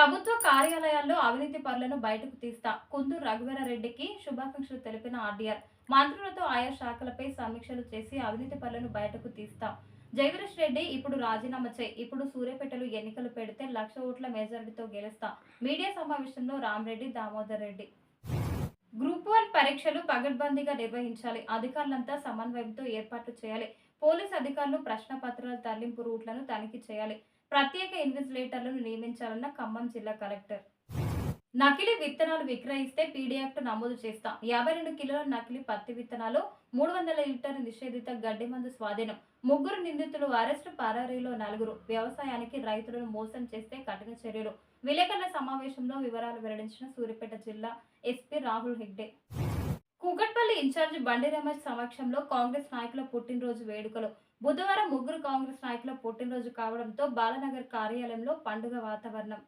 ప్రభుత్వ కార్యాలయాల్లో అవినీతి పరులను బయటకు తీస్తా. కుందూరు రఘువీరారెడ్డికి శుభాకాంక్షలు తెలిపిన ఆర్డీఆర్. మంత్రులతో ఆయా శాఖలపై సమీక్షలు చేసి అవినీతి పరులను బయటకు తీస్తాం. జగదీష్ రెడ్డి ఇప్పుడు రాజీనామా చేయి. ఇప్పుడు సూర్యాపేటలో ఎన్నికలు పెడితే 1,00,000 ఓట్ల మెజారిటీతో గెలుస్తా. మీడియా సమావేశంలో రామరెడ్డి, దామోదర్ రెడ్డి. గ్రూప్ 1 పరీక్షలు పగడ్బందీగా నిర్వహించాలి. అధికారులంతా సమన్వయంతో ఏర్పాట్లు చేయాలి. పోలీసు అధికారులు ప్రశ్న పత్రాల తరలింపు రూట్లను తనిఖీ చేయాలి. ప్రత్యేక ఇన్విజిలేటర్లను నియమించాలన్న ఖమ్మం జిల్లా కలెక్టర్. నకిలీ విత్తనాలు విక్రయిస్తే పీడీ యాక్ట్ నమోదు చేస్తాం. 52 కిలోల నకిలీ పత్తి విత్తనాలు, 300 లీటర్ల నిషేధిత గడ్డి మందు స్వాధీనం. 3 నిందితులు అరెస్టు, పరారీలో 4. వ్యవసాయానికి రైతులను మోసం చేస్తే కఠిన చర్యలు. విలేకరుల సమావేశంలో వివరాలు వెల్లడించిన సూర్యాపేట జిల్లా ఎస్పీ రాహుల్ హెగ్డే. కూకట్పల్లి ఇన్ఛార్జి బండి రమేష్ సమక్షంలో కాంగ్రెస్ నాయకుల పుట్టినరోజు వేడుకలు. బుధవారం 3 కాంగ్రెస్ నాయకుల పుట్టినరోజు కావడంతో బాలనగర్ కార్యాలయంలో పండుగ వాతావరణం.